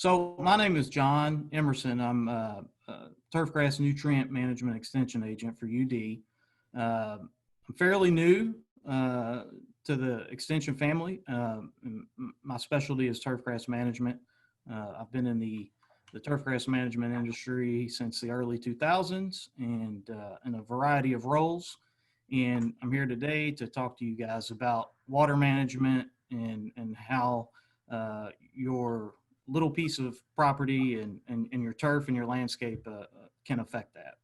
So my name is John Emerson. I'm Turfgrass Nutrient Management Extension Agent for UD. I'm fairly new to the extension family. My specialty is turfgrass management. I've been in the turfgrass management industry since the early 2000s and in a variety of roles. And I'm here today to talk to you guys about water management and how your little piece of property and your turf and your landscape can affect that.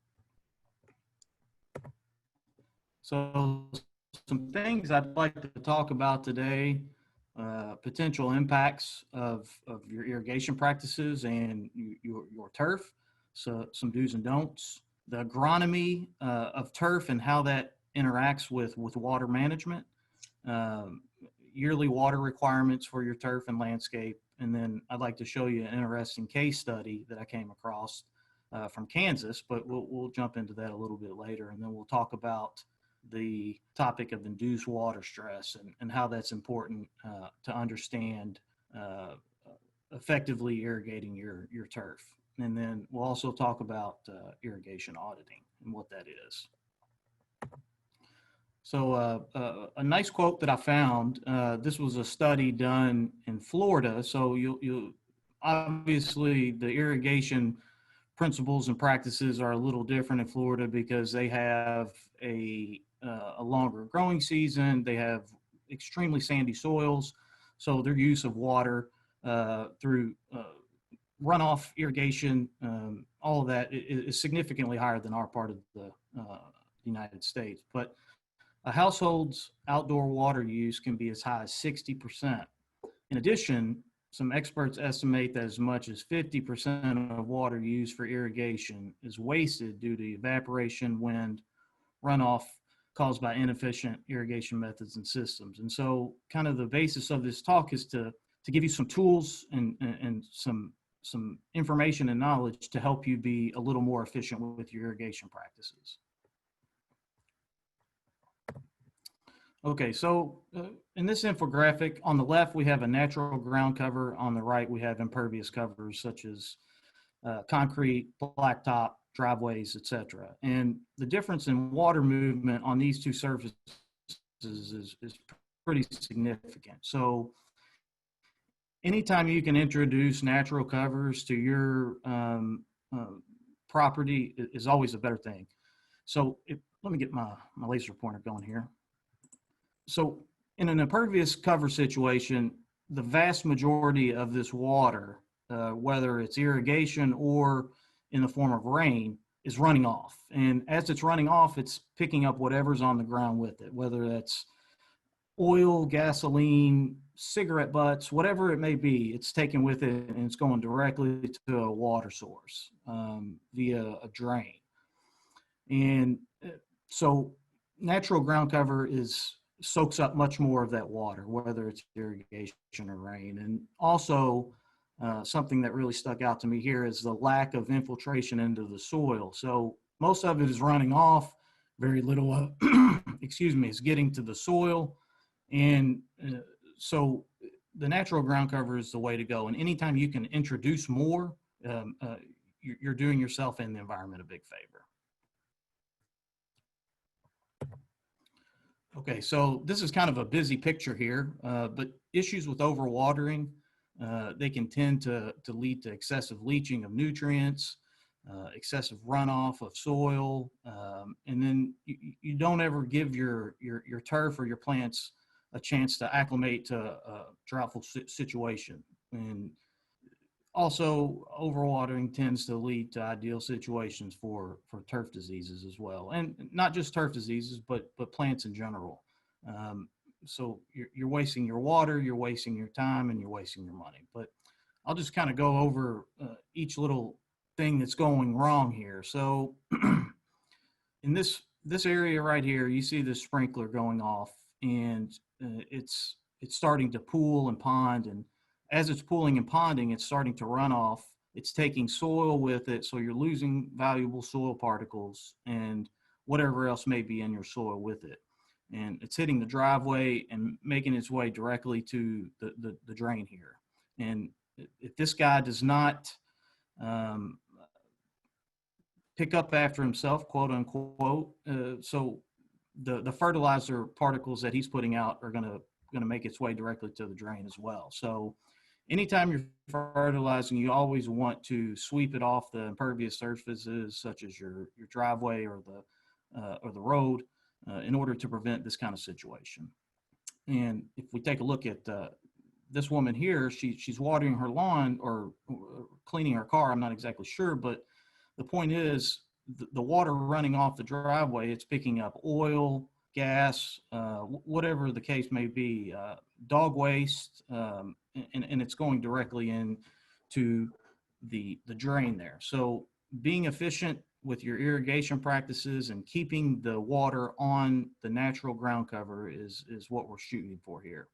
So some things I'd like to talk about today, potential impacts of your irrigation practices and your turf, so some do's and don'ts, the agronomy of turf and how that interacts with water management, yearly water requirements for your turf and landscape. And then I'd like to show you an interesting case study that I came across from Kansas, but we'll jump into that a little bit later. And then we'll talk about the topic of induced water stress and how that's important to understand effectively irrigating your turf. And then we'll also talk about irrigation auditing and what that is. So a nice quote that I found, this was a study done in Florida. So you obviously the irrigation principles and practices are a little different in Florida because they have a longer growing season. They have extremely sandy soils. So their use of water through runoff irrigation, all of that is significantly higher than our part of the United States. But a household's outdoor water use can be as high as 60%. In addition, some experts estimate that as much as 50% of water used for irrigation is wasted due to evaporation, wind, runoff caused by inefficient irrigation methods and systems. And so kind of the basis of this talk is to give you some tools and some information and knowledge to help you be a little more efficient with your irrigation practices. Okay, so in this infographic, on the left, we have a natural ground cover. On the right, we have impervious covers such as concrete, blacktop, driveways, etc. And the difference in water movement on these two surfaces is pretty significant. So anytime you can introduce natural covers to your property is always a better thing. So let me get my laser pointer going here. So in an impervious cover situation, the vast majority of this water, whether it's irrigation or in the form of rain, is running off. And as it's running off, it's picking up whatever's on the ground with it, whether that's oil, gasoline, cigarette butts, whatever it may be, it's taken with it and it's going directly to a water source via a drain. And so natural ground cover soaks up much more of that water, whether it's irrigation or rain. And also something that really stuck out to me here is the lack of infiltration into the soil. So most of it is running off, very little, excuse me, is getting to the soil. And so the natural ground cover is the way to go. And anytime you can introduce more, you're doing yourself and the environment a big favor. Okay, so this is kind of a busy picture here, but issues with overwatering, they can tend to lead to excessive leaching of nutrients, excessive runoff of soil, and then you don't ever give your turf or your plants a chance to acclimate to a droughtful situation. And also, overwatering tends to lead to ideal situations for turf diseases as well, and not just turf diseases, but plants in general. So you're wasting your water, you're wasting your time, and you're wasting your money. But I'll just kind of go over each little thing that's going wrong here. So in this area right here, you see the sprinkler going off, and it's starting to pool and pond, and as it's pooling and ponding, it's starting to run off. It's taking soil with it, so you're losing valuable soil particles and whatever else may be in your soil with it. And it's hitting the driveway and making its way directly to the drain here. And if this guy does not pick up after himself, quote unquote, so the fertilizer particles that he's putting out are going to make its way directly to the drain as well. So anytime you're fertilizing, you always want to sweep it off the impervious surfaces, such as your driveway or the road, in order to prevent this kind of situation. And if we take a look at this woman here, she's watering her lawn or cleaning her car. I'm not exactly sure, but the point is the water running off the driveway, it's picking up oil, gas, whatever the case may be, dog waste, and it's going directly into the drain there. So being efficient with your irrigation practices and keeping the water on the natural ground cover is what we're shooting for here.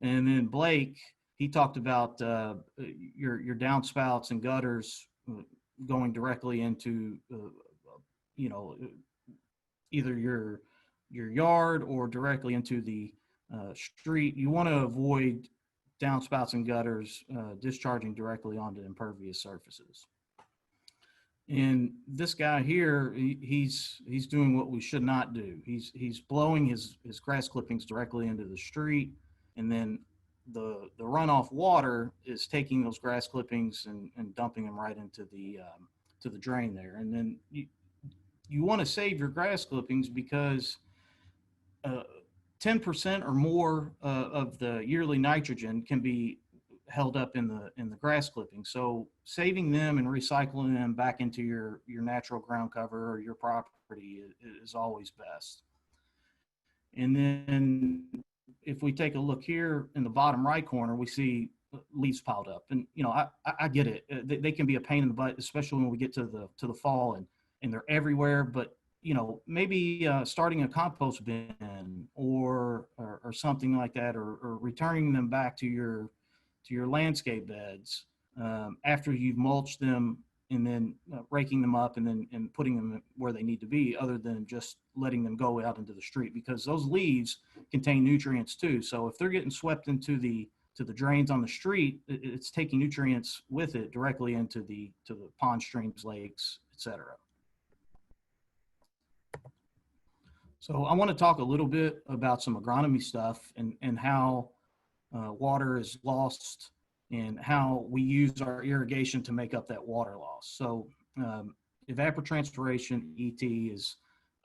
And then Blake, he talked about your downspouts and gutters going directly into either your yard or directly into the street. You want to avoid downspouts and gutters discharging directly onto impervious surfaces. And this guy here, he's doing what we should not do. He's blowing his grass clippings directly into the street, and then the runoff water is taking those grass clippings and dumping them right into the drain there. And then you want to save your grass clippings because 10% or more of the yearly nitrogen can be held up in the grass clippings. So saving them and recycling them back into your natural ground cover or your property is always best. And then if we take a look here in the bottom right corner, we see leaves piled up. And I get it. They can be a pain in the butt, especially when we get to the fall and they're everywhere. But maybe starting a compost bin or something like that, or returning them back to your landscape beds after you've mulched them, and then raking them up and putting them where they need to be, other than just letting them go out into the street, because those leaves contain nutrients too. So if they're getting swept into the drains on the street, it's taking nutrients with it directly into the pond, streams, lakes, etc. So I want to talk a little bit about some agronomy stuff and how water is lost and how we use our irrigation to make up that water loss. So evapotranspiration, ET, is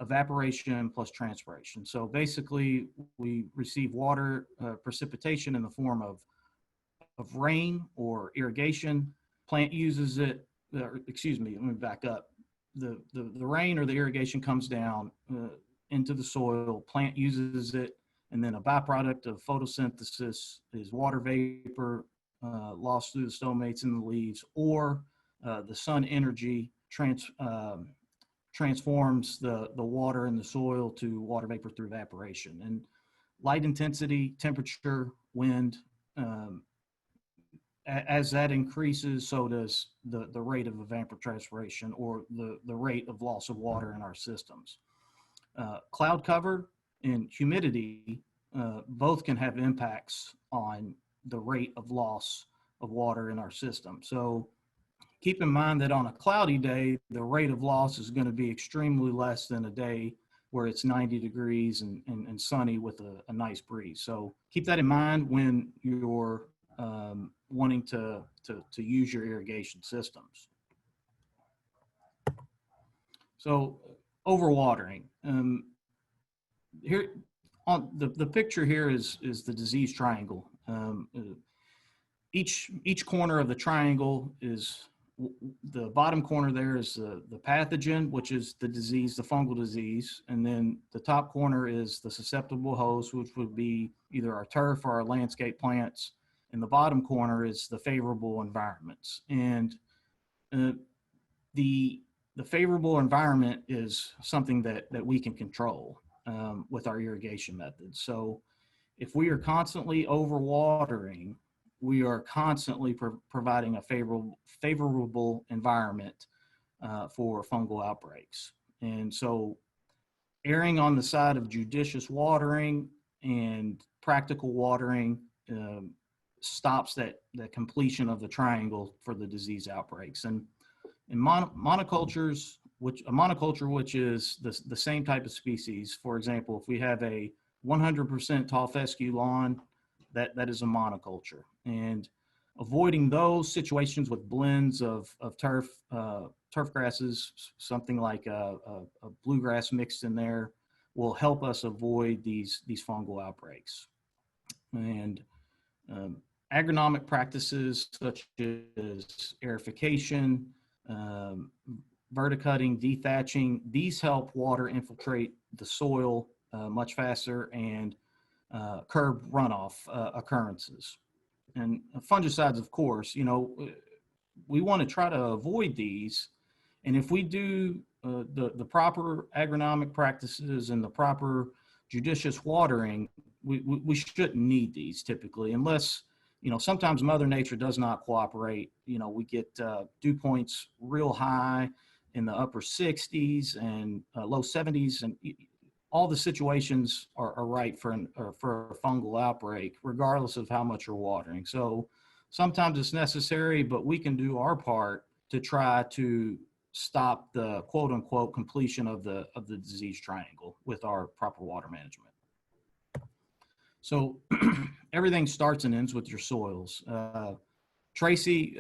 evaporation plus transpiration. So basically we receive water precipitation in the form of rain or irrigation. Plant uses it, excuse me, let me back up. The rain or the irrigation comes down into the soil, plant uses it, and then a byproduct of photosynthesis is water vapor lost through the stomates in the leaves, or the sun energy transforms the water in the soil to water vapor through evaporation. And light intensity, temperature, wind, as that increases, so does the rate of evapotranspiration, or the rate of loss of water in our systems. Cloud cover and humidity both can have impacts on the rate of loss of water in our system. So keep in mind that on a cloudy day, the rate of loss is going to be extremely less than a day where it's 90 degrees and sunny with a nice breeze. So keep that in mind when you're wanting to use your irrigation systems. So overwatering. Here on the picture here is the disease triangle. Each corner of the triangle is, the bottom corner there is the pathogen, which is the disease, the fungal disease. And then the top corner is the susceptible host, which would be either our turf or our landscape plants. And the bottom corner is the favorable environments. And the favorable environment is something that we can control with our irrigation methods. So if we are constantly overwatering, we are constantly providing a favorable environment for fungal outbreaks. And so erring on the side of judicious watering and practical watering stops the completion of the triangle for the disease outbreaks. And in monocultures, a monoculture, which is the same type of species, for example, if we have a 100% tall fescue lawn, that is a monoculture. And avoiding those situations with blends of turf grasses, something like a bluegrass mixed in there, will help us avoid these fungal outbreaks. And agronomic practices such as aerification, verticutting, dethatching, these help water infiltrate the soil much faster and curb runoff occurrences. And fungicides, of course, we want to try to avoid these. And if we do the proper agronomic practices and the proper judicious watering, we shouldn't need these typically, unless, sometimes Mother Nature does not cooperate. We get dew points real high in the upper 60s and low 70s, and all the situations are right for a fungal outbreak, regardless of how much you're watering. So sometimes it's necessary, but we can do our part to try to stop the quote unquote completion of the disease triangle with our proper water management. So everything starts and ends with your soils. Tracy,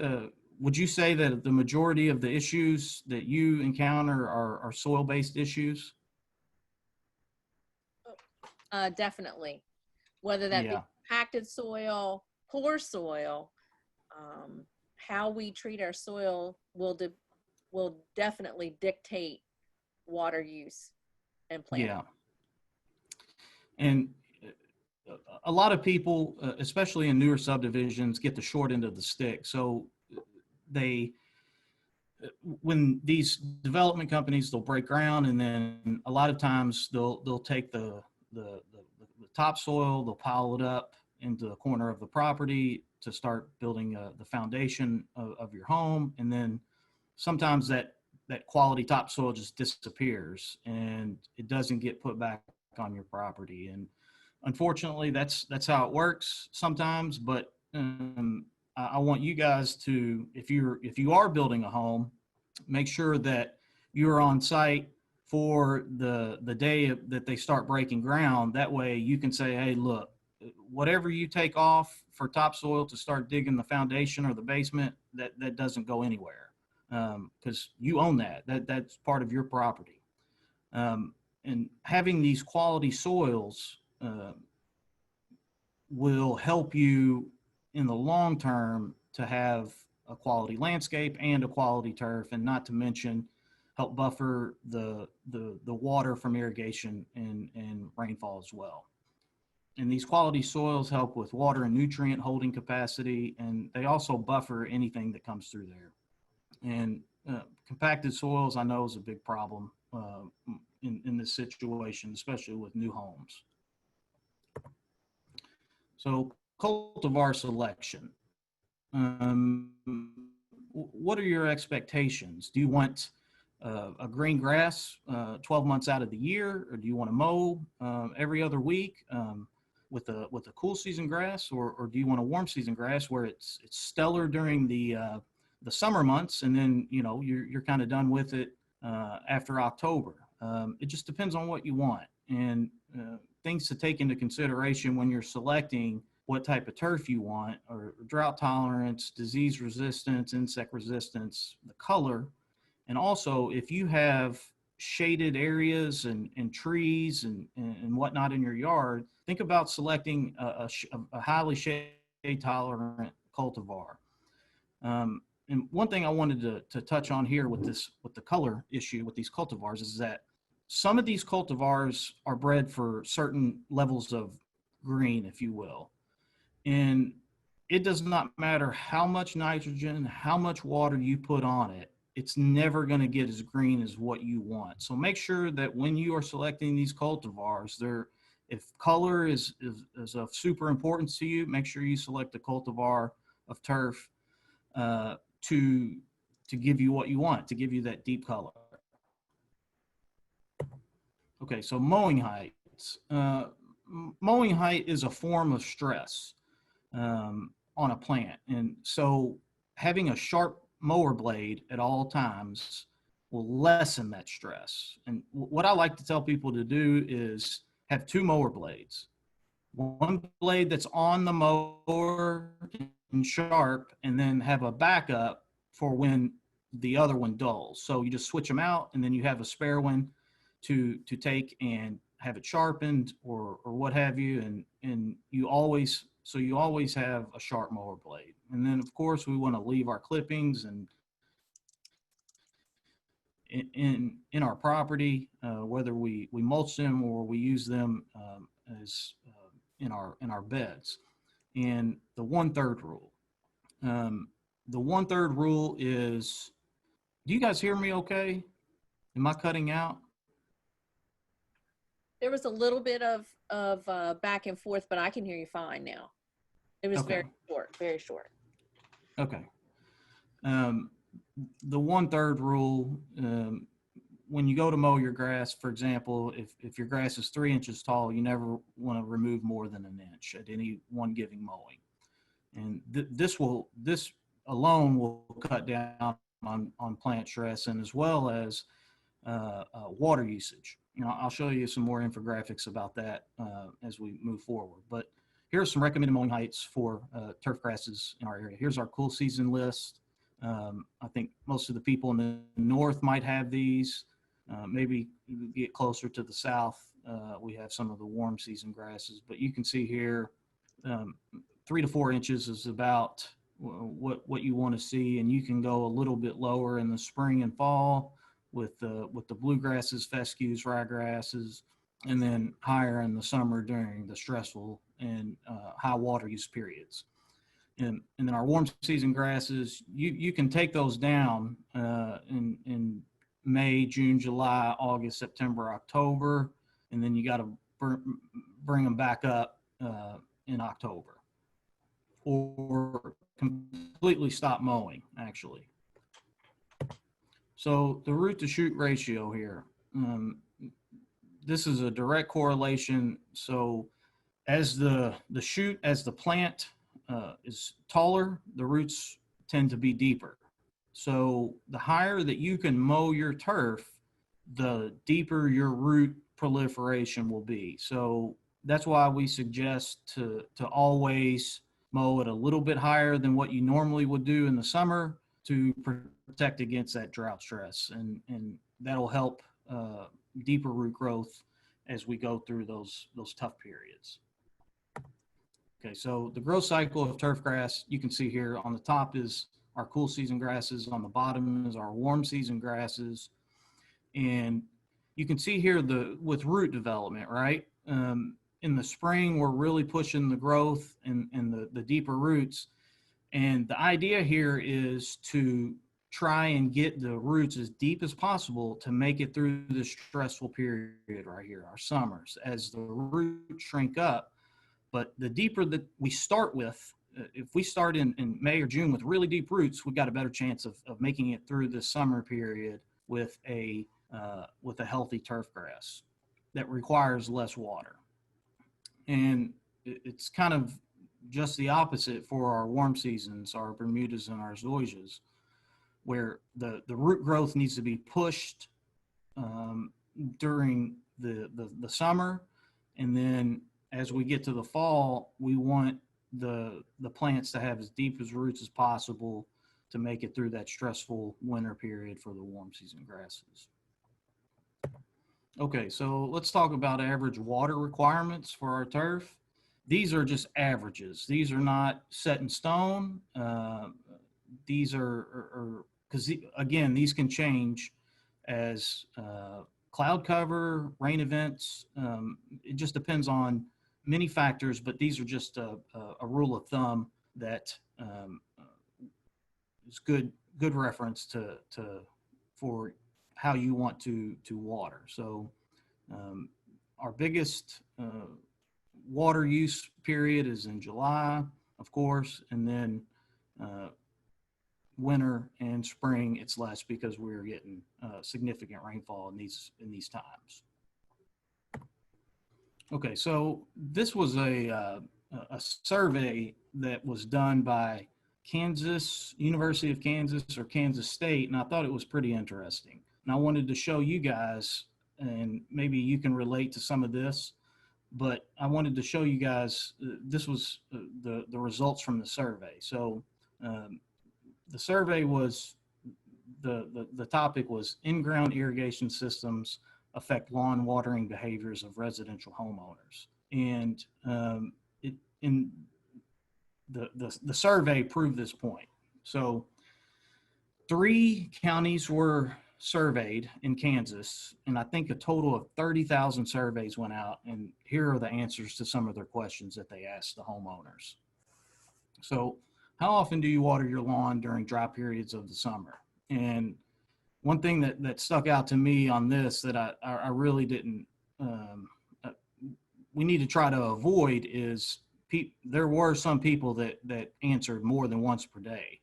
would you say that the majority of the issues that you encounter are soil-based issues? Definitely. Whether that be compacted soil, poor soil, how we treat our soil will definitely dictate water use and planting. Yeah. And a lot of people, especially in newer subdivisions, get the short end of the stick. So when these development companies, they'll break ground, and then a lot of times they'll take the topsoil, they'll pile it up into the corner of the property to start building the foundation of your home. And then sometimes that quality topsoil just disappears and it doesn't get put back on your property. And unfortunately, that's how it works sometimes. But I want you guys to, if you are building a home, make sure that you're on site for the day that they start breaking ground. That way you can say, hey, look, whatever you take off for topsoil to start digging the foundation or the basement, that doesn't go anywhere, because you own that's part of your property. And having these quality soils will help you in the long term to have a quality landscape and a quality turf, and not to mention help buffer the water from irrigation and rainfall as well. And these quality soils help with water and nutrient holding capacity, and they also buffer anything that comes through there. And compacted soils, I know, is a big problem in this situation, especially with new homes. So cultivar selection. What are your expectations? Do you want a green grass 12 months out of the year, or do you want to mow every other week with a cool season grass, or do you want a warm season grass where it's stellar during the summer months, and then you're kind of done with it after October? It just depends on what you want, and things to take into consideration when you're selecting what type of turf you want, or drought tolerance, disease resistance, insect resistance, the color. And also, if you have shaded areas and trees and whatnot in your yard, think about selecting a highly shade tolerant cultivar. And one thing I wanted to touch on here with the color issue with these cultivars is that some of these cultivars are bred for certain levels of green, if you will. And it does not matter how much nitrogen, how much water you put on it, it's never going to get as green as what you want. So make sure that when you are selecting these cultivars, if color is of super importance to you, make sure you select a cultivar of turf to give you what you want, to give you that deep color. Okay, so mowing heights. Mowing height is a form of stress. on a plant. And so having a sharp mower blade at all times will lessen that stress. And what I like to tell people to do is have two mower blades. One blade that's on the mower and sharp, and then have a backup for when the other one dulls. So you just switch them out, and then you have a spare one to take and have it sharpened or what have you. And you always have a sharp mower blade. And then of course we want to leave our clippings and in our property, whether we mulch them or we use them as in our beds. And the 1/3 rule. The 1/3 rule is, do you guys hear me okay? Am I cutting out? There was a little bit of back and forth, but I can hear you fine now. It was Okay. very short. Okay. The 1/3 rule, when you go to mow your grass, for example, if your grass is 3 inches tall, you never want to remove more than an inch at any one given mowing. And this alone will cut down on plant stress, and as well as water usage. You know, I'll show you some more infographics about that as we move forward. But here are some recommended mowing heights for turf grasses in our area. Here's our cool season list. I think most of the people in the north might have these. Maybe you get closer to the south, we have some of the warm season grasses. But you can see here, 3 to 4 inches is about what you want to see, and you can go a little bit lower in the spring and fall with the bluegrasses, fescues, ryegrasses, and then higher in the summer during the stressful and high water use periods. And then our warm season grasses, you can take those down in May, June, July, August, September, October, and then you got to bring them back up in October, or completely stop mowing, actually. So the root to shoot ratio here, this is a direct correlation. So as the plant is taller, the roots tend to be deeper. So the higher that you can mow your turf, the deeper your root proliferation will be. So that's why we suggest to always mow it a little bit higher than what you normally would do in the summer to protect against that drought stress. And that'll help deeper root growth as we go through those tough periods. Okay, so the growth cycle of turf grass, you can see here on the top is our cool season grasses, on the bottom is our warm season grasses. And you can see here with root development, right? In the spring, we're really pushing the growth and the deeper roots. And the idea here is to try and get the roots as deep as possible to make it through the stressful period right here, our summers, as the roots shrink up. But the deeper that we start with, if we start in May or June with really deep roots, we've got a better chance of making it through the summer period with a healthy turf grass that requires less water. And it's kind of just the opposite for our warm seasons, our Bermudas and our zoysias, where the root growth needs to be pushed during the summer, and then as we get to the fall, we want the plants to have as deep as roots as possible to make it through that stressful winter period for the warm season grasses. Okay, so let's talk about average water requirements for our turf. These are just averages. These are not set in stone. These are because again, these can change as cloud cover, rain events. It just depends on many factors, but these are just a rule of thumb that is good reference for how you want to water. So our biggest water use period is in July, of course, and then winter and spring it's less because we're getting significant rainfall in these times. Okay, so this was a a survey that was done by University of Kansas or Kansas State, and I thought it was pretty interesting. And I wanted to show you guys, and maybe you can relate to some of this, but I wanted to show you guys, this was the results from the survey. So the survey was, the topic was in-ground irrigation systems affect lawn watering behaviors of residential homeowners. And the survey proved this point. So 3 counties were surveyed in Kansas, and I think a total of 30,000 surveys went out, and here are the answers to some of their questions that they asked the homeowners. So, how often do you water your lawn during dry periods of the summer? And one thing that stuck out to me on this that I really didn't, we need to try to avoid is there were some people that answered more than once per day.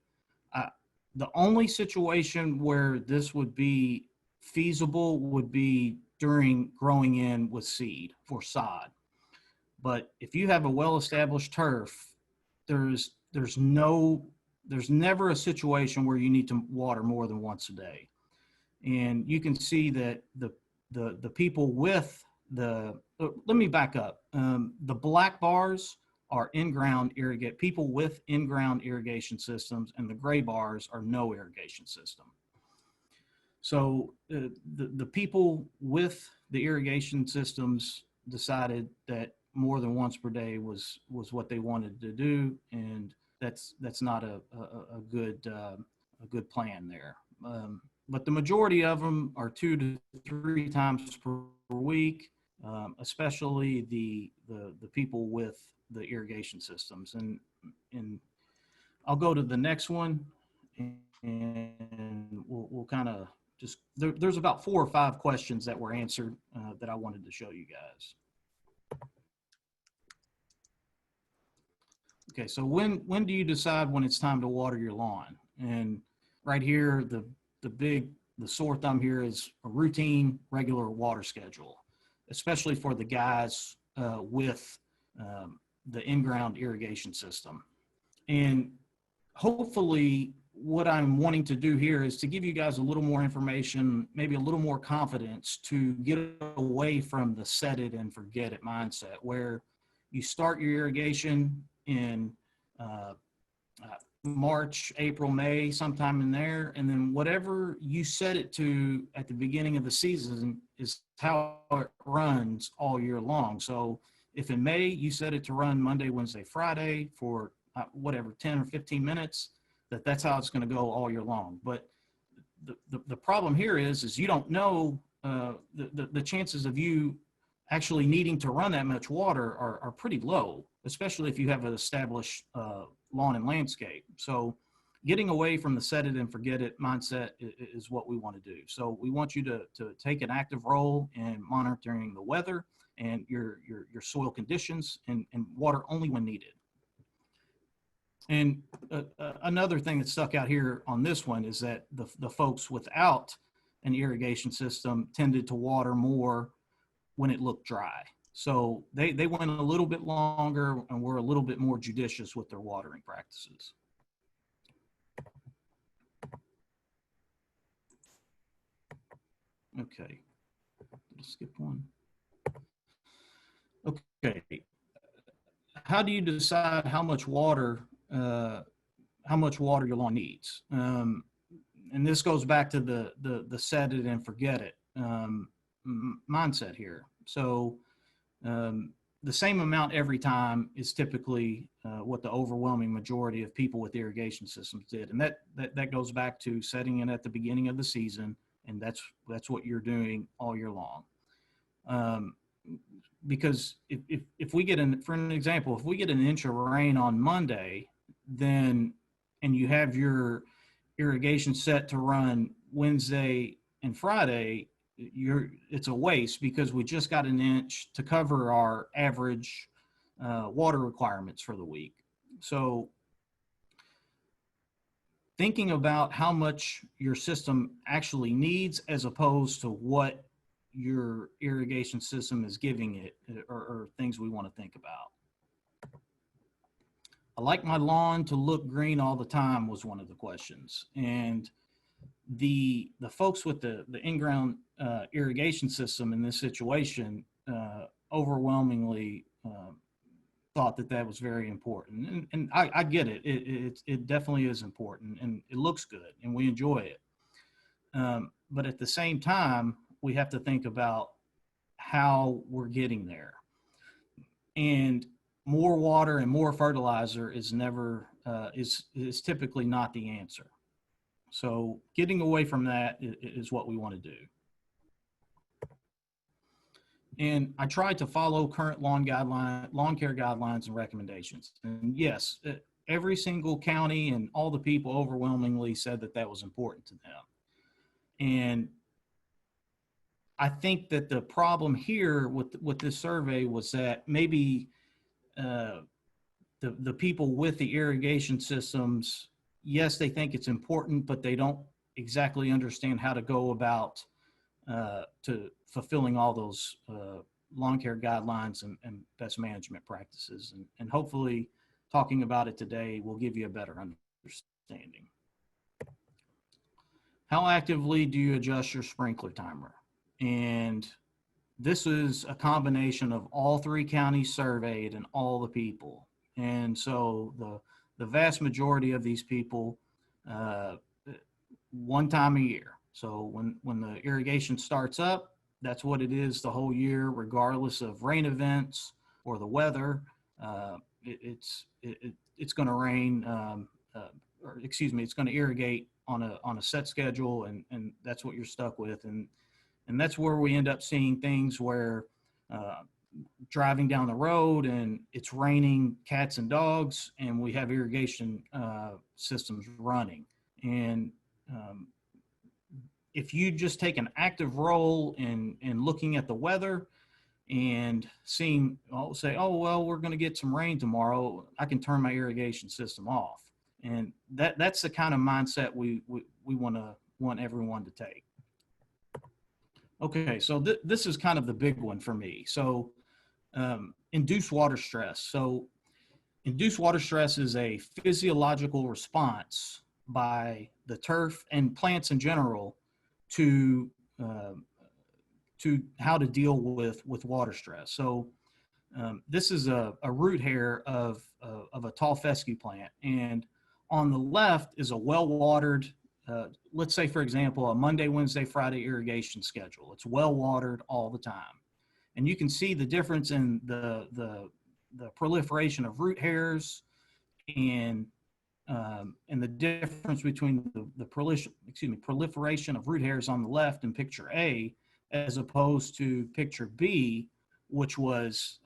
The only situation where this would be feasible would be during growing in with seed for sod. But if you have a well-established turf, there's never a situation where you need to water more than once a day. And you can see that the people with let me back up. The black bars are in-ground people with in-ground irrigation systems, and the gray bars are no irrigation system. So the people with the irrigation systems decided that more than once per day was what they wanted to do, and that's not a good plan there. But the majority of them are 2 to 3 times per week, especially the people with the irrigation systems. And I'll go to the next one, and we'll kind of just, there's about 4 or 5 questions that were answered that I wanted to show you guys. Okay, so when do you decide when it's time to water your lawn? And right here, the sore thumb here is a routine, regular water schedule, especially for the guys with the in-ground irrigation system. And hopefully what I'm wanting to do here is to give you guys a little more information, maybe a little more confidence to get away from the set it and forget it mindset, where you start your irrigation in March, April, May, sometime in there, and then whatever you set it to at the beginning of the season is how it runs all year long. So if in May you set it to run Monday, Wednesday, Friday for whatever, 10 or 15 minutes, that's how it's going to go all year long. But the problem here is you don't know, the chances of you actually needing to run that much water are pretty low, especially if you have an established lawn and landscape. So getting away from the set it and forget it mindset is what we want to do. So we want you to take an active role in monitoring the weather and your soil conditions, and water only when needed. And another thing that stuck out here on this one is that the folks without an irrigation system tended to water more when it looked dry. So they went a little bit longer and were a little bit more judicious with their watering practices. Okay, let's skip one. Okay, how do you decide how much water your lawn needs? And this goes back to the set it and forget it mindset here. So the same amount every time is typically what the overwhelming majority of people with irrigation systems did, and that goes back to setting it at the beginning of the season, and that's what you're doing all year long. Because if we get for an example, if we get an inch of rain on Monday, then and you have your irrigation set to run Wednesday and Friday, it's a waste because we just got an inch to cover our average water requirements for the week. So thinking about how much your system actually needs as opposed to what your irrigation system is giving it are things we want to think about. I like my lawn to look green all the time was one of the questions. And the folks with the in-ground irrigation system in this situation overwhelmingly thought that that was very important. And I get it. It definitely is important, and it looks good, and we enjoy it. But at the same time, we have to think about how we're getting there. And more water and more fertilizer is never is typically not the answer. So getting away from that is what we want to do. And I tried to follow current lawn care guidelines and recommendations. And yes, every single county and all the people overwhelmingly said that that was important to them. And I think that the problem here with this survey was that maybe the people with the irrigation systems, yes, they think it's important, but they don't exactly understand how to go about to fulfilling all those lawn care guidelines and best management practices. And hopefully talking about it today will give you a better understanding. How actively do you adjust your sprinkler timer? And this is a combination of all 3 counties surveyed and all the people. And so the vast majority of these people, one time a year. So when the irrigation starts up, that's what it is the whole year, regardless of rain events or the weather. It's going to rain, or excuse me, it's going to irrigate on a set schedule, and that's what you're stuck with. And that's where we end up seeing things where driving down the road and it's raining cats and dogs, and we have irrigation systems running. And if you just take an active role in looking at the weather and seeing, say, oh, well, we're going to get some rain tomorrow, I can turn my irrigation system off. And that's the kind of mindset we want everyone to take. Okay, so this is kind of the big one for me. So induced water stress. So induced water stress is a physiological response by the turf and plants in general to how to deal with water stress. So this is a root hair of a tall fescue plant, and on the left is a well-watered, let's say, for example, a Monday, Wednesday, Friday irrigation schedule. It's well-watered all the time. And you can see the difference in the proliferation of root hairs and the difference between the proliferation of root hairs on the left in picture A, as opposed to picture B, which was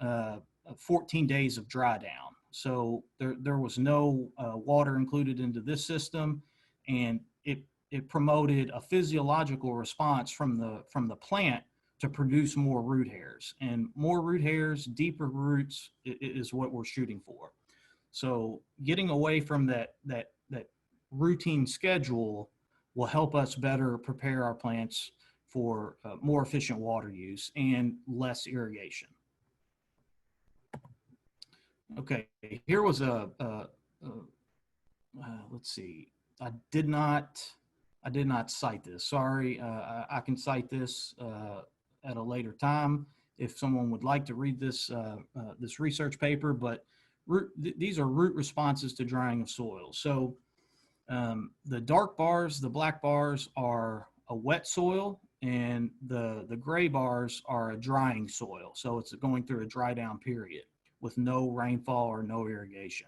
14 days of dry down. So there was no water included into this system, and it promoted a physiological response from the plant to produce more root hairs. And more root hairs, deeper roots is what we're shooting for. So getting away from that routine schedule will help us better prepare our plants for more efficient water use and less irrigation. Okay, here was let's see. I did not cite this. Sorry, I can cite this at a later time if someone would like to read this this research paper. But these are root responses to drying of soil. So the dark bars, the black bars, are a wet soil, and the gray bars are a drying soil. So it's going through a dry down period with no rainfall or no irrigation.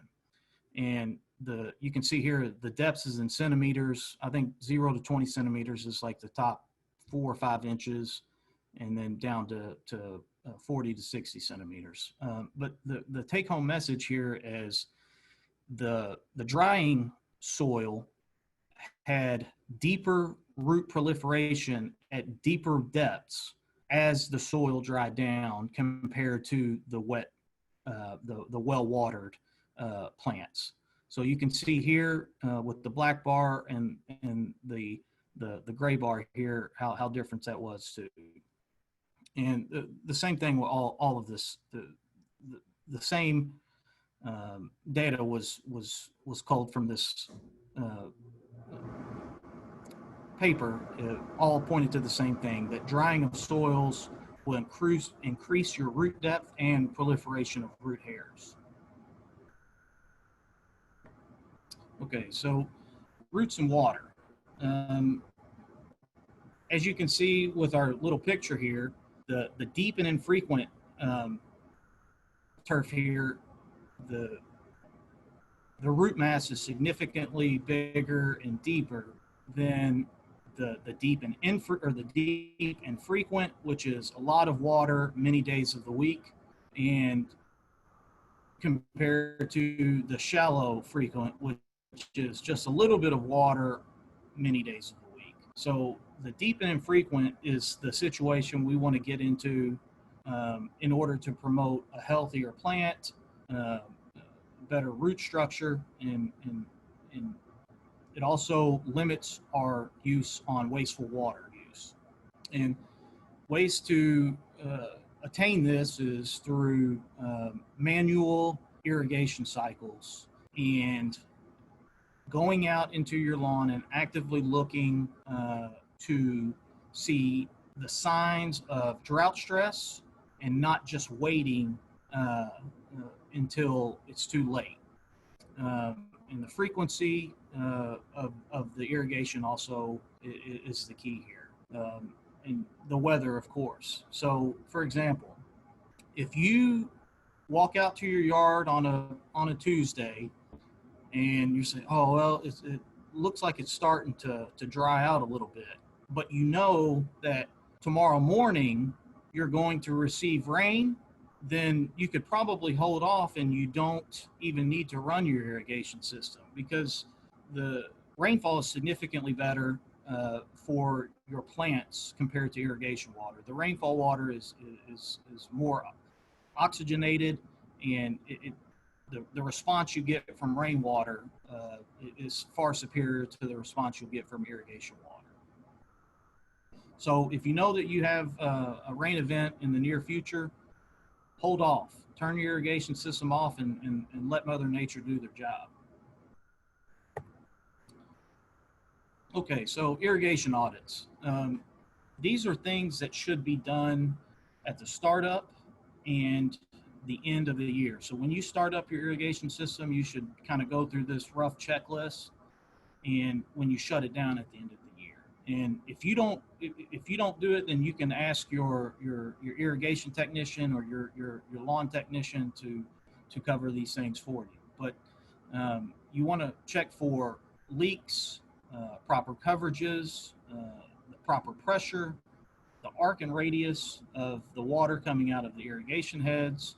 And you can see here the depths is in centimeters. I think 0 to 20 centimeters is like the top 4 or 5 inches, and then down to 40 to 60 centimeters. But the take home message here is the drying soil had deeper root proliferation at deeper depths as the soil dried down compared to the wet, the well-watered plants. So you can see here with the black bar and the gray bar here how different that was too. And the same thing with all of this, the same data was culled from this paper, all pointed to the same thing, that drying of soils will increase your root depth and proliferation of root hairs. Okay, so roots and water. As you can see with our little picture here, the deep and infrequent turf here, the root mass is significantly bigger and deeper than the deep and infrequent, which is a lot of water many days of the week, and compared to the shallow frequent, which is just a little bit of water many days of the week. So the deep and infrequent is the situation we want to get into in order to promote a healthier plant, better root structure, and it also limits our use on wasteful water use. And ways to attain this is through manual irrigation cycles and going out into your lawn and actively looking to see the signs of drought stress and not just waiting until it's too late. And the frequency of the irrigation also is the key here. And the weather, of course. So, for example, if you walk out to your yard on a Tuesday and you say, oh, well, it looks like it's starting to dry out a little bit, but you know that tomorrow morning you're going to receive rain, then you could probably hold off and you don't even need to run your irrigation system, because the rainfall is significantly better for your plants compared to irrigation water. The rainfall water is more oxygenated, and the response you get from rainwater is far superior to the response you'll get from irrigation water. So if you know that you have a rain event in the near future, hold off. Turn your irrigation system off and let Mother Nature do their job. Okay, so irrigation audits. These are things that should be done at the startup and the end of the year. So when you start up your irrigation system, you should kind of go through this rough checklist, and when you shut it down at the end of the year. And if you don't do it, then you can ask your irrigation technician or your lawn technician to cover these things for you. But you want to check for leaks, proper coverages, the proper pressure, the arc and radius of the water coming out of the irrigation heads,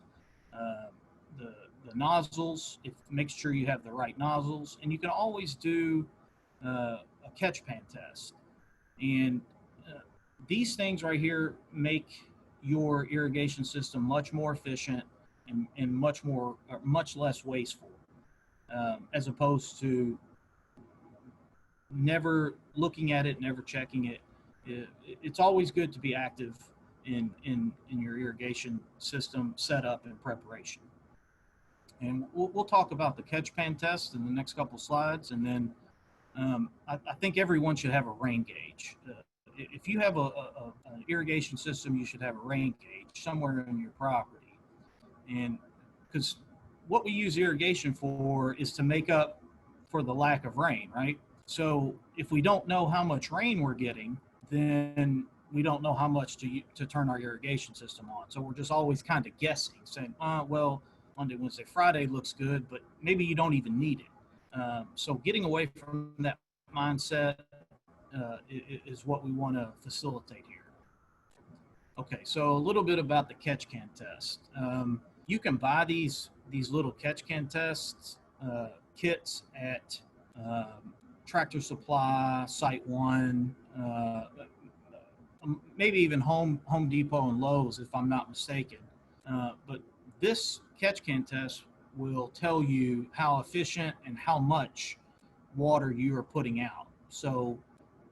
the nozzles. Make sure you have the right nozzles, and you can always do a catch pan test. And these things right here make your irrigation system much more efficient and much less wasteful, as opposed to never looking at it, never checking it. It's always good to be active in your irrigation system setup and preparation. And we'll talk about the catch pan test in the next couple slides, and then I think everyone should have a rain gauge. If you have an irrigation system, you should have a rain gauge somewhere on your property. And because what we use irrigation for is to make up for the lack of rain, right? So if we don't know how much rain we're getting, then we don't know how much to turn our irrigation system on. So we're just always kind of guessing, saying, well, Monday, Wednesday, Friday looks good, but maybe you don't even need it. So getting away from that mindset is what we want to facilitate here. Okay, so a little bit about the catch can test. You can buy these little catch can tests kits at Tractor Supply, Site One, maybe even Home Depot and Lowe's, if I'm not mistaken. But this catch can test will tell you how efficient and how much water you are putting out. So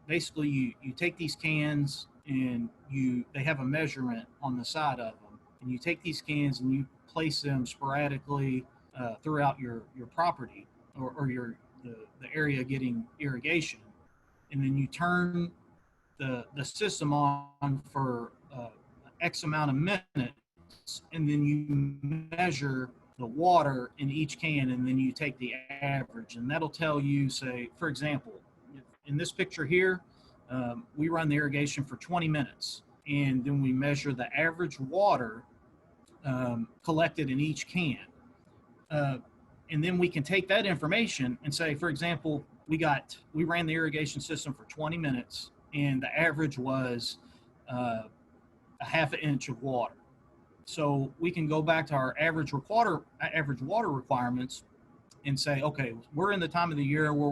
basically you take these cans and they have a measurement on the side of them, and you take these cans and you place them sporadically throughout your property or the area getting irrigation, and then you turn the system on for X amount of minutes, and then you measure the water in each can, and then you take the average, and that'll tell you, say, for example, in this picture here, we run the irrigation for 20 minutes, and then we measure the average water collected in each can. And then we can take that information and say, for example, we ran the irrigation system for 20 minutes, and the average was a half an inch of water. So we can go back to our average water requirements and say, okay, we're in the time of the year where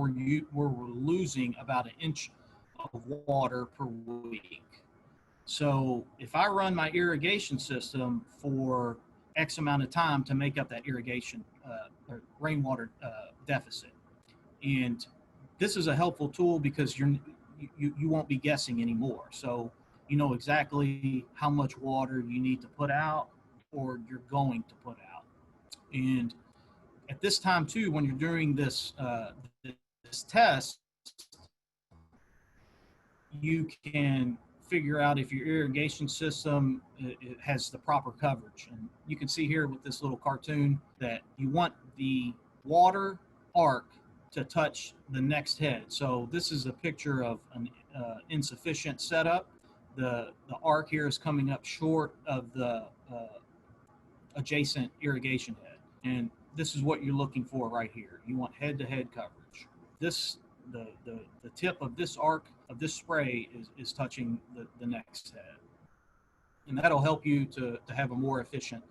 we're losing about an inch of water per week. So if I run my irrigation system for X amount of time to make up that irrigation or rainwater deficit, and this is a helpful tool because you won't be guessing anymore. So you know exactly how much water you need to put out or you're going to put out. And at this time too, when you're doing this test, you can figure out if your irrigation system it has the proper coverage. And you can see here with this little cartoon that you want the water arc to touch the next head. So this is a picture of an insufficient setup. The arc here is coming up short of the adjacent irrigation head. And this is what you're looking for right here. You want head-to-head coverage. The tip of this arc of this spray is touching the next head. And that'll help you to have a more efficient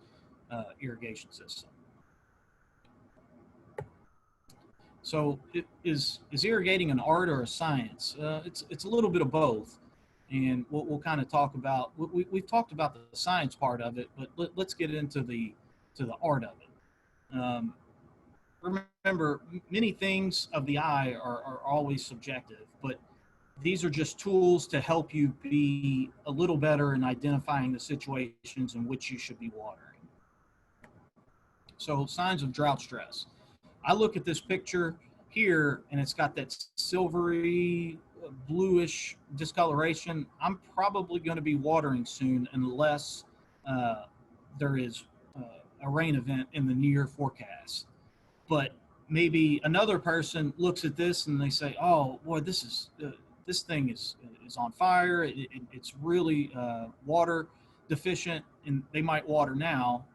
irrigation system. So is irrigating an art or a science? It's a little bit of both. And we'll kind of talk about, we've talked about the science part of it, but let's get into the art of it. Remember, many things of the eye are always subjective, but these are just tools to help you be a little better in identifying the situations in which you should be watering. So signs of drought stress. I look at this picture here and it's got that silvery, bluish discoloration. I'm probably going to be watering soon unless there is a rain event in the near forecast. But maybe another person looks at this and they say, "Oh boy, this thing is on fire. It's really water deficient," and they might water now.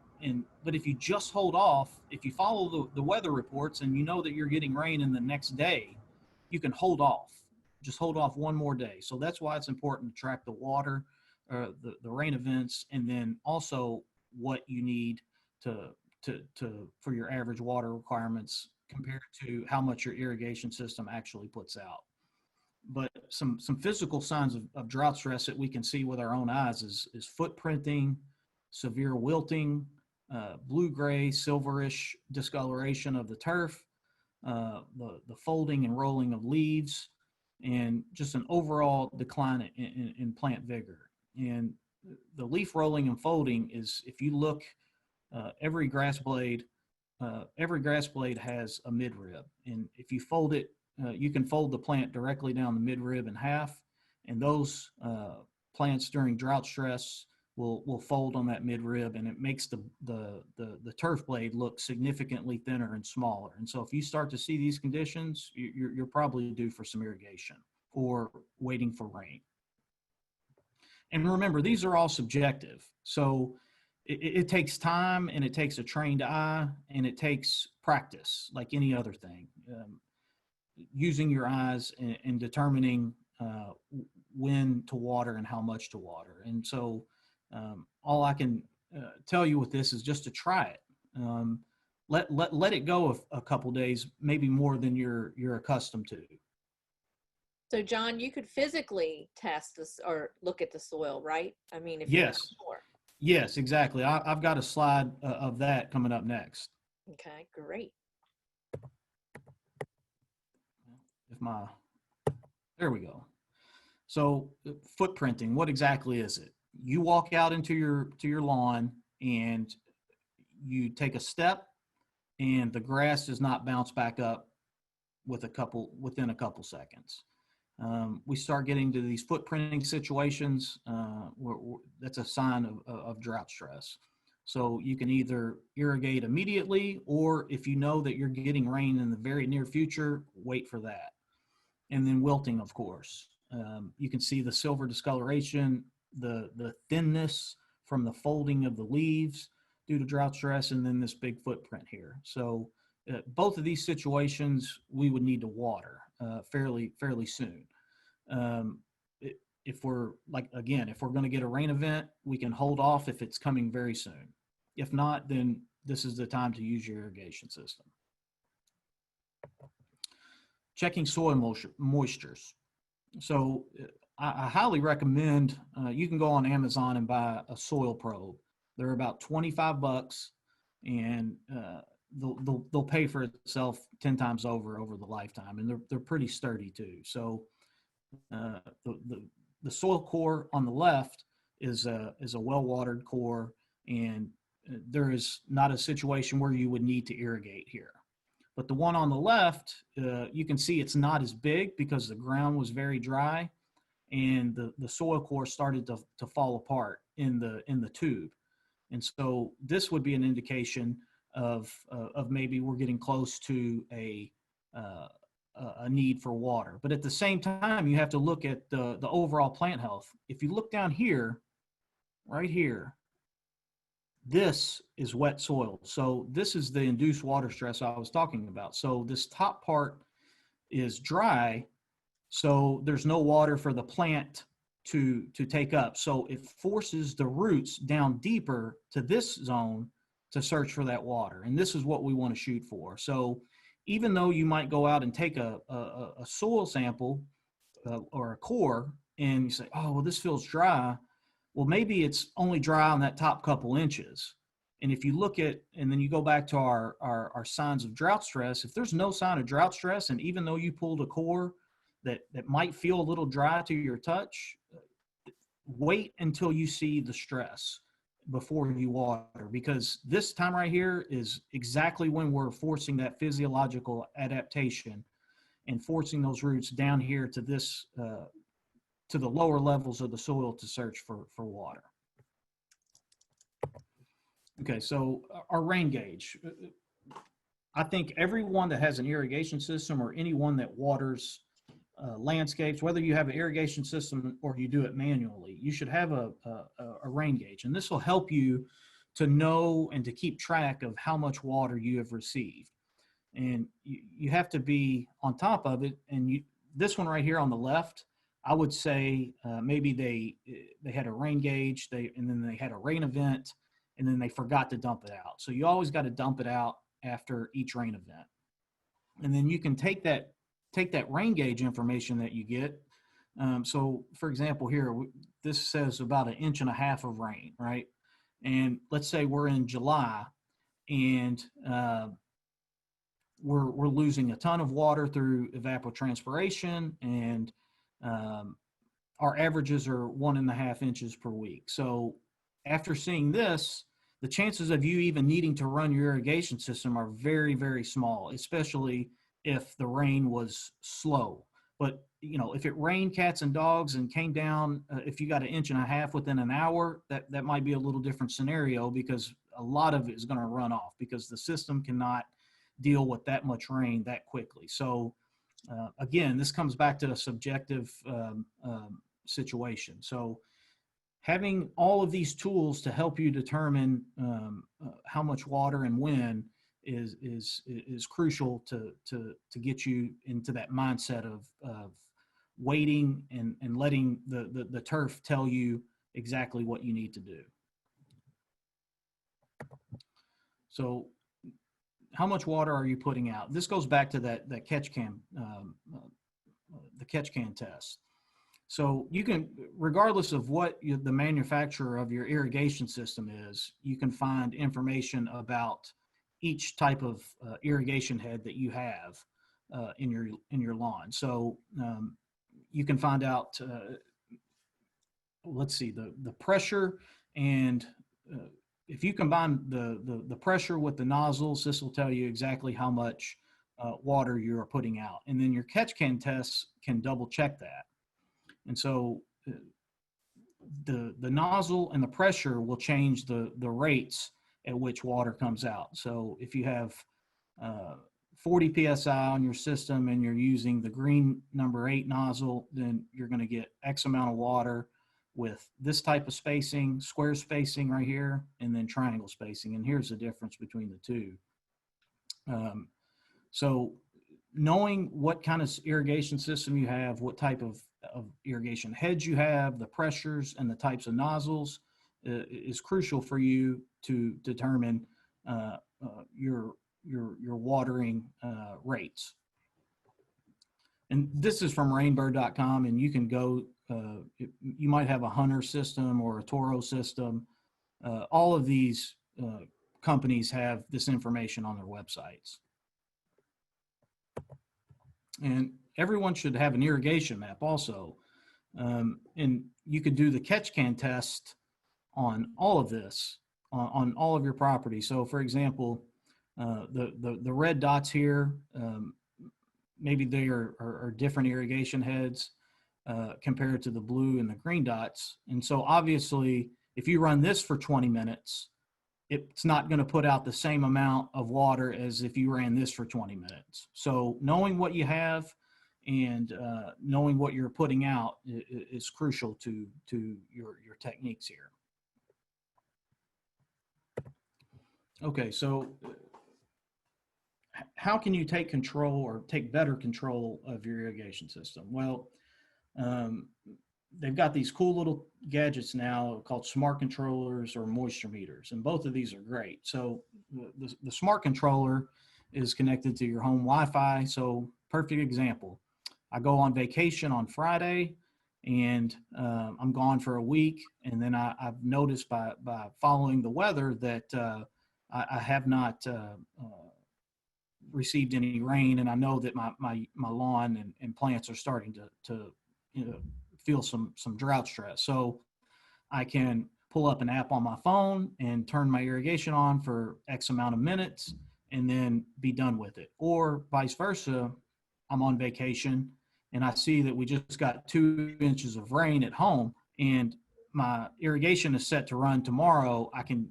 But if you just hold off, if you follow the weather reports and you know that you're getting rain in the next day, you can hold off. Just hold off one more day. So that's why it's important to track the water, the rain events, and then also what you need to for your average water requirements compared to how much your irrigation system actually puts out. But some physical signs of drought stress that we can see with our own eyes is footprinting, severe wilting, blue-gray, silverish discoloration of the turf, the folding and rolling of leaves, and just an overall decline in plant vigor. And the leaf rolling and folding is, if you look, every grass blade has a midrib, and if you fold it, you can fold the plant directly down the midrib in half, and those plants during drought stress will fold on that midrib, and it makes the turf blade look significantly thinner and smaller. And so if you start to see these conditions, you're probably due for some irrigation or waiting for rain. And remember, these are all subjective. So it takes time, and it takes a trained eye, and it takes practice like any other thing. Using your eyes and determining when to water and how much to water. And so all I can tell you with this is just to try it. Let it go a couple days, maybe more than you're accustomed to. So John, you could physically test this or look at the soil, right? I mean, if you're not sure. Yes, exactly. I've got a slide of that coming up next. Okay, great. There we go. So footprinting, what exactly is it? You walk out into your lawn and you take a step and the grass does not bounce back up within a couple seconds. We start getting to these footprinting situations, that's a sign of drought stress. So you can either irrigate immediately, or if you know that you're getting rain in the very near future, wait for that. And then wilting, of course. You can see the silver discoloration, the thinness from the folding of the leaves due to drought stress, and then this big footprint here. So both of these situations, we would need to water fairly soon. If we're if we're going to get a rain event, we can hold off if it's coming very soon. If not, then this is the time to use your irrigation system. Checking soil moistures. So I highly recommend, you can go on Amazon and buy a soil probe. They're about 25 bucks, and they'll pay for itself 10 times over the lifetime, and they're pretty sturdy too. So the soil core on the left is a well-watered core, and there is not a situation where you would need to irrigate here. But the one on the left, you can see it's not as big because the ground was very dry, and the soil core started to fall apart in the tube. And so this would be an indication of maybe we're getting close to a need for water. But at the same time, you have to look at the overall plant health. If you look down here, right here, this is wet soil. So this is the induced water stress I was talking about. So this top part is dry, so there's no water for the plant to take up. So it forces the roots down deeper to this zone to search for that water. And this is what we want to shoot for. So even though you might go out and take a soil sample or a core, and you say, oh, well, this feels dry. Well, maybe it's only dry on that top couple inches. And if you look at, and then you go back to our signs of drought stress, if there's no sign of drought stress, and even though you pulled a core that might feel a little dry to your touch, wait until you see the stress before you water, because this time right here is exactly when we're forcing that physiological adaptation and forcing those roots down here to this, to the lower levels of the soil to search for water. Okay, so our rain gauge. I think everyone that has an irrigation system, or anyone that waters landscapes, whether you have an irrigation system or you do it manually, you should have a rain gauge. And this will help you to know and to keep track of how much water you have received. And you have to be on top of it. And this one right here on the left, I would say maybe they had a rain gauge, and then they had a rain event, and then they forgot to dump it out. So you always got to dump it out after each rain event. And then you can take that rain gauge information that you get. So for example, here, this says about 1.5 inches of rain, right? And let's say we're in July, and we're losing a ton of water through evapotranspiration, and our averages are 1.5 inches per week. So after seeing this, the chances of you even needing to run your irrigation system are very, very small, especially if the rain was slow. But you know, if it rained cats and dogs and came down, if you got 1.5 inches within an hour, that might be a little different scenario, because a lot of it is going to run off because the system cannot deal with that much rain that quickly. So again, this comes back to a subjective situation. So having all of these tools to help you determine how much water and when is crucial to get you into that mindset of waiting and letting the turf tell you exactly what you need to do. So how much water are you putting out? This goes back to that catch can, the catch can test. So you can, regardless of what the manufacturer of your irrigation system is, you can find information about each type of irrigation head that you have in your lawn. So you can find out, let's see, the pressure and if you combine the pressure with the nozzles, this will tell you exactly how much water you're putting out. And then your catch can tests can double check that. And so the nozzle and the pressure will change the rates at which water comes out. So if you have 40 psi on your system and you're using the green number 8 nozzle, then you're going to get X amount of water with this type of spacing, square spacing right here, and then triangle spacing. And here's the difference between the two. So knowing what kind of irrigation system you have, what type of irrigation heads you have, the pressures and the types of nozzles is crucial for you to determine your watering rates. And this is from rainbird.com, and you can go, you might have a Hunter system or a Toro system. All of these companies have this information on their websites. And everyone should have an irrigation map also. And you could do the catch can test on all of this, on all of your property. So for example, the red dots here, maybe they are different irrigation heads compared to the blue and the green dots. And so obviously, if you run this for 20 minutes, it's not going to put out the same amount of water as if you ran this for 20 minutes. So knowing what you have and knowing what you're putting out is crucial to your techniques here. Okay, so how can you take control or take better control of your irrigation system? Well, they've got these cool little gadgets now called smart controllers or moisture meters, and both of these are great. So the smart controller is connected to your home Wi-Fi. So perfect example. I go on vacation on Friday and I'm gone for a week. And then I've noticed by following the weather that I have not received any rain, and I know that my lawn and plants are starting to feel some drought stress. So I can pull up an app on my phone and turn my irrigation on for X amount of minutes and then be done with it. Or vice versa, I'm on vacation and I see that we just got 2 inches of rain at home and my irrigation is set to run tomorrow. I can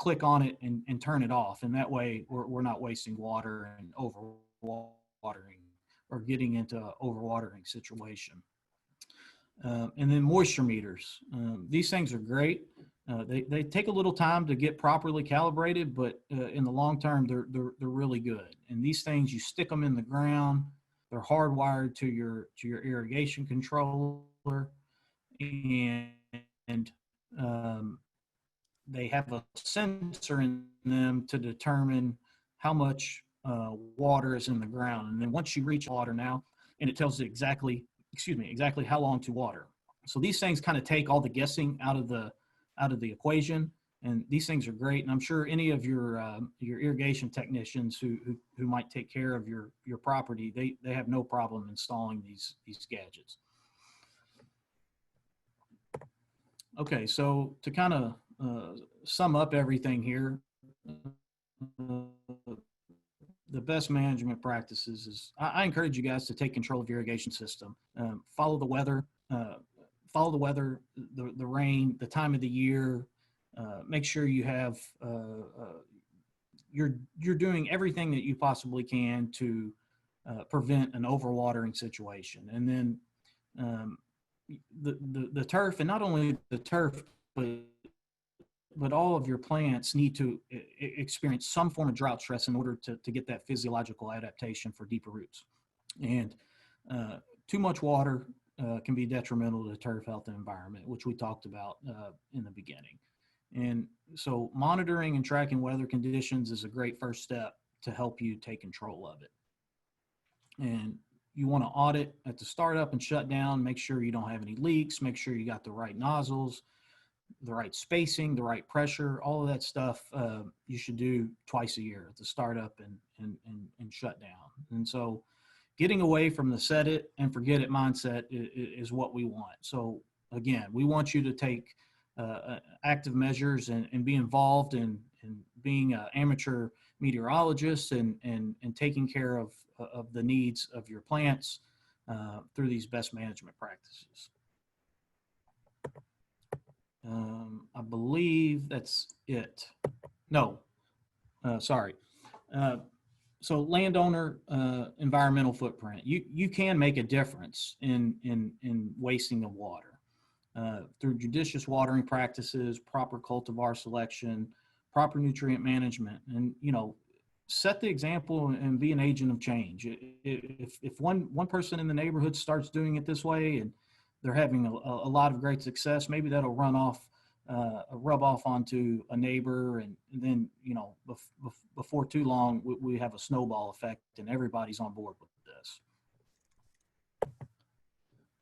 click on it and turn it off. And that way we're not wasting water and overwatering or getting into an overwatering situation. And then moisture meters. These things are great. They take a little time to get properly calibrated, but in the long term, they're really good. And these things, you stick them in the ground. They're hardwired to your irrigation controller, and they have a sensor in them to determine how much water is in the ground. And then once you reach water now, and it tells you exactly how long to water. So these things kind of take all the guessing out of the equation, and these things are great. And I'm sure any of your irrigation technicians who might take care of your property, they have no problem installing these gadgets. Okay, so to kind of sum up everything here, the best management practices is I encourage you guys to take control of your irrigation system. Follow the weather, the rain, the time of the year. Make sure you have you're doing everything that you possibly can to prevent an overwatering situation. And then the turf, and not only the turf, but all of your plants need to experience some form of drought stress in order to get that physiological adaptation for deeper roots. And too much water can be detrimental to turf health and environment, which we talked about in the beginning. And so monitoring and tracking weather conditions is a great first step to help you take control of it. And you want to audit at the startup and shut down, make sure you don't have any leaks, make sure you got the right nozzles, the right spacing, the right pressure, all of that stuff you should do twice a year at the startup and shut down. And so getting away from the set it and forget it mindset is what we want. So again, we want you to take active measures and be involved in being an amateur meteorologist and taking care of the needs of your plants through these best management practices. I believe that's it. No, sorry. So landowner environmental footprint. You can make a difference in wasting of water through judicious watering practices, proper cultivar selection, proper nutrient management, and set the example and be an agent of change. If one person in the neighborhood starts doing it this way and they're having a lot of great success, maybe that'll rub off onto a neighbor, and then before too long we have a snowball effect and everybody's on board with this.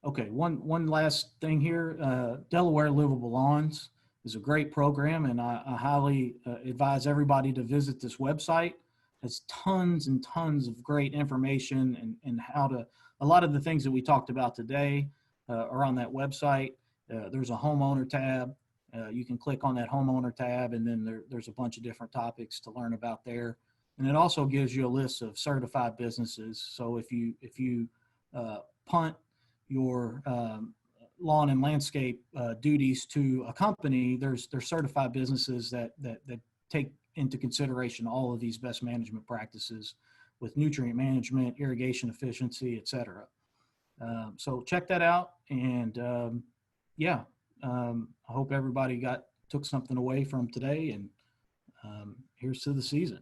Okay, one last thing here. Delaware Livable Lawns is a great program, and I highly advise everybody to visit this website. It's tons and tons of great information and how to, a lot of the things that we talked about today are on that website. There's a homeowner tab. You can click on that homeowner tab, and then there's a bunch of different topics to learn about there. And it also gives you a list of certified businesses. So if you punt your lawn and landscape duties to a company, there's certified businesses that take into consideration all of these best management practices with nutrient management, irrigation efficiency, et cetera. So check that out. And I hope everybody took something away from today, and here's to the season.